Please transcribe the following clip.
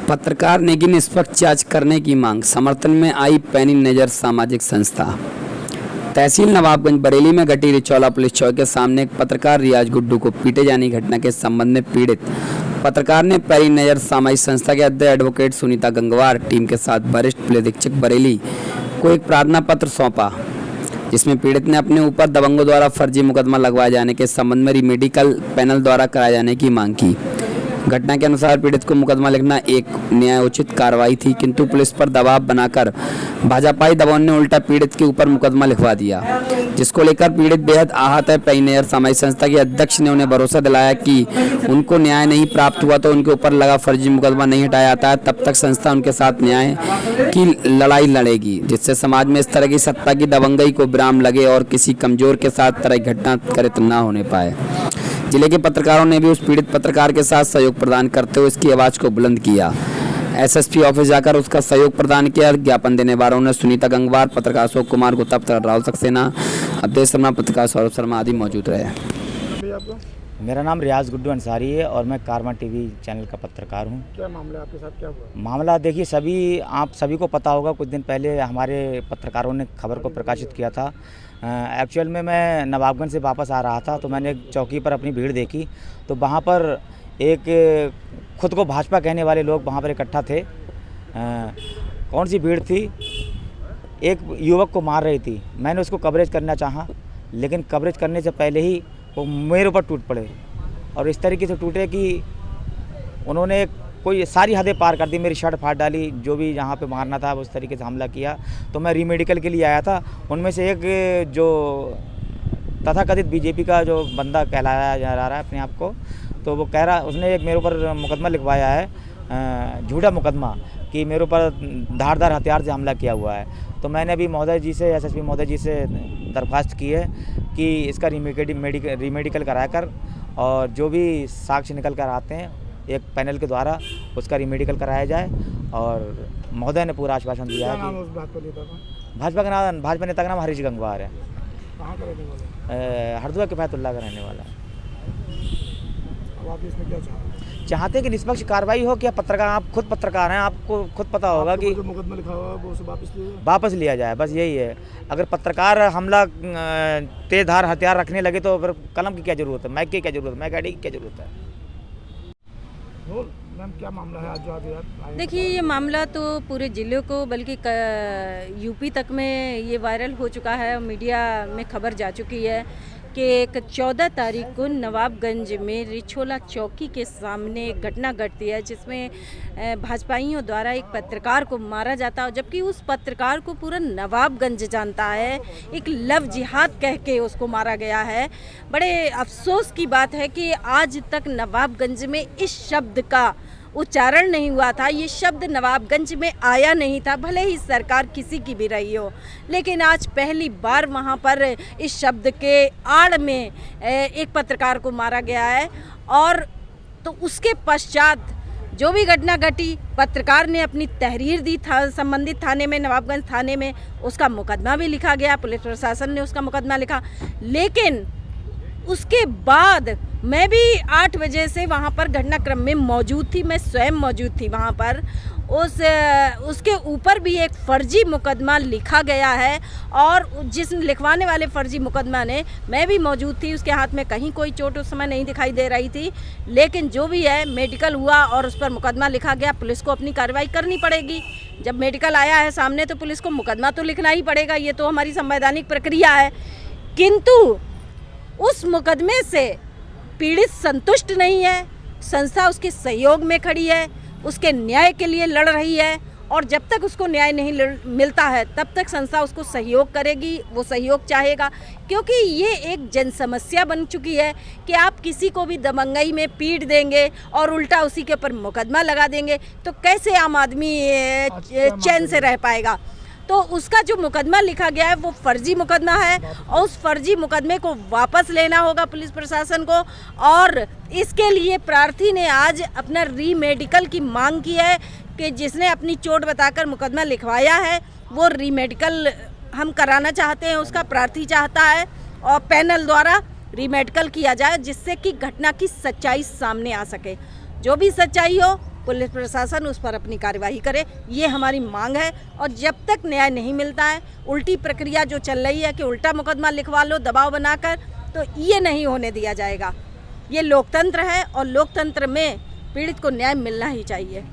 पत्रकार ने की निष्पक्ष जांच करने की मांग, समर्थन में आई पैनी नज़र सामाजिक संस्था। तहसील नवाबगंज बरेली में घटी रिचौला पुलिस चौकी के सामने एक पत्रकार रियाज गुड्डू को पीटे जाने की घटना के संबंध में पीड़ित पत्रकार ने पैनी नज़र सामाजिक संस्था के अध्यक्ष एडवोकेट सुनीता गंगवार टीम के साथ वरिष्ठ पुलिस अधीक्षक बरेली को एक प्रार्थना पत्र सौंपा, जिसमें पीड़ित ने अपने ऊपर दबंगों द्वारा फर्जी मुकदमा लगवाए जाने के संबंध में मेडिकल पैनल द्वारा कराए जाने की मांग की। घटना के अनुसार पीड़ित को मुकदमा लिखना एक न्यायोचित कार्रवाई थी, किंतु पुलिस पर दबाव बनाकर भाजपाई दबाव ने उल्टा पीड़ित के ऊपर मुकदमा लिखवा दिया, जिसको लेकर पीड़ित बेहद आहत है। पैनी नज़र सामाजिक संस्था के अध्यक्ष ने उन्हें भरोसा दिलाया कि उनको न्याय नहीं प्राप्त हुआ तो उनके ऊपर लगा फर्जी मुकदमा नहीं हटाया जाता है, तब तक संस्था उनके साथ न्याय की लड़ाई लड़ेगी, जिससे समाज में इस तरह की सत्ता की दबंगई को विराम लगे और किसी कमजोर के साथ तरह की घटना त्वरित न होने पाए। जिले के पत्रकारों ने भी उस पीड़ित पत्रकार के साथ सहयोग प्रदान करते हुए इसकी आवाज को बुलंद किया। एसएसपी ऑफिस जाकर उसका सहयोग प्रदान किया। ज्ञापन देने वालों ने सुनीता गंगवार, पत्रकार अशोक कुमार गुप्ता, पत्रकार राहुल सक्सेना, अवधेश शर्मा, पत्रकार सौरभ शर्मा आदि मौजूद रहे। मेरा नाम रियाज गुड्डू अंसारी है और मैं कारवा टीवी चैनल का पत्रकार हूँ। क्या मामला आपके साथ क्या हुआ? मामला देखिए, आप सभी को पता होगा, कुछ दिन पहले हमारे पत्रकारों ने खबर को प्रकाशित किया था। एक्चुअल में मैं नवाबगंज से वापस आ रहा था तो मैंने एक चौकी पर अपनी भीड़ देखी, तो वहाँ पर एक खुद को भाजपा कहने वाले लोग वहाँ पर इकट्ठा थे। कौन सी भीड़ थी? एक युवक को मार रही थी। मैंने उसको कवरेज करना चाहा, लेकिन कवरेज करने से पहले ही वो मेरे ऊपर टूट पड़े और इस तरीके से टूटे कि उन्होंने कोई सारी हदें पार कर दी, मेरी शर्ट फाड़ डाली, जो भी यहाँ पे मारना था उस तरीके से हमला किया। तो मैं रीमेडिकल के लिए आया था। उनमें से एक जो तथाकथित बीजेपी का जो बंदा कहलाया जा रहा है अपने आप को, तो वो कह रहा, उसने एक मेरे ऊपर मुकदमा लिखवाया है, झूठा मुकदमा, कि मेरे ऊपर धारदार हथियार से हमला किया हुआ है। तो मैंने अभी महोदय जी से, एसएसपी महोदय जी से दरख्वास्त की है कि इसका रीमेडिकल कराकर और जो भी साक्ष्य निकल कर आते हैं एक पैनल के द्वारा उसका रीमेडिकल कराया जाए। और महोदय ने पूरा आश्वासन दिया है कि भाजपा नेता का नाम हरीश गंगवार है, कहाँ का रहने वाला है? हरदुआ किफायतुल्लाह का रहने वाला है। अब आप इसमें क्या चाहते हैं कि निष्पक्ष कार्रवाई हो। क्या पत्रकार, आप खुद पत्रकार हैं, आपको खुद पता होगा कि जो मुकदमा लिखा हुआ है वो उसे वापस लिया जाए, बस यही है। अगर पत्रकार हमला तेजधार हथियार रखने लगे तो फिर कलम की क्या ज़रूरत है, माइक की क्या ज़रूरत है, माइक आईडी की क्या ज़रूरत है? मैम क्या मामला है आज जो आप देखिए, ये मामला तो पूरे ज़िले को बल्कि यूपी तक में ये वायरल हो चुका है, मीडिया में खबर जा चुकी है कि एक 14 तारीख को नवाबगंज में रिछोला चौकी के सामने एक घटना घटती है, जिसमें भाजपाइयों द्वारा एक पत्रकार को मारा जाता है, जबकि उस पत्रकार को पूरा नवाबगंज जानता है। एक लव जिहाद कह के उसको मारा गया है। बड़े अफसोस की बात है कि आज तक नवाबगंज में इस शब्द का उच्चारण नहीं हुआ था, ये शब्द नवाबगंज में आया नहीं था, भले ही सरकार किसी की भी रही हो, लेकिन आज पहली बार वहाँ पर इस शब्द के आड़ में एक पत्रकार को मारा गया है। और तो उसके पश्चात जो भी घटना घटी, पत्रकार ने अपनी तहरीर दी था संबंधित थाने में, नवाबगंज थाने में, उसका मुकदमा भी लिखा गया, पुलिस प्रशासन ने उसका मुकदमा लिखा। लेकिन उसके बाद मैं भी 8 बजे से वहाँ पर घटनाक्रम में मौजूद थी, मैं स्वयं मौजूद थी वहाँ पर। उसके ऊपर भी एक फ़र्जी मुकदमा लिखा गया है और जिस लिखवाने वाले फ़र्जी मुकदमा ने, मैं भी मौजूद थी, उसके हाथ में कहीं कोई चोट उस समय नहीं दिखाई दे रही थी। लेकिन जो भी है, मेडिकल हुआ और उस पर मुकदमा लिखा गया। पुलिस को अपनी कार्रवाई करनी पड़ेगी। जब मेडिकल आया है सामने तो पुलिस को मुकदमा तो लिखना ही पड़ेगा, ये तो हमारी संवैधानिक प्रक्रिया है। किंतु उस मुकदमे से पीड़ित संतुष्ट नहीं है, संस्था उसके सहयोग में खड़ी है, उसके न्याय के लिए लड़ रही है और जब तक उसको न्याय नहीं मिलता है तब तक संस्था उसको सहयोग करेगी, वो सहयोग चाहेगा, क्योंकि ये एक जन समस्या बन चुकी है कि आप किसी को भी दबंगई में पीट देंगे और उल्टा उसी के ऊपर मुकदमा लगा देंगे तो कैसे आम आदमी चैन से रह पाएगा। तो उसका जो मुकदमा लिखा गया है वो फर्जी मुकदमा है और उस फर्जी मुकदमे को वापस लेना होगा पुलिस प्रशासन को। और इसके लिए प्रार्थी ने आज अपना रीमेडिकल की मांग की है कि जिसने अपनी चोट बताकर मुकदमा लिखवाया है वो रीमेडिकल हम कराना चाहते हैं, उसका प्रार्थी चाहता है और पैनल द्वारा रीमेडिकल किया जाए जिससे कि घटना की सच्चाई सामने आ सके। जो भी सच्चाई हो पुलिस प्रशासन उस पर अपनी कार्यवाही करे, ये हमारी मांग है। और जब तक न्याय नहीं मिलता है, उल्टी प्रक्रिया जो चल रही है कि उल्टा मुकदमा लिखवा लो दबाव बनाकर, तो ये नहीं होने दिया जाएगा। ये लोकतंत्र है और लोकतंत्र में पीड़ित को न्याय मिलना ही चाहिए।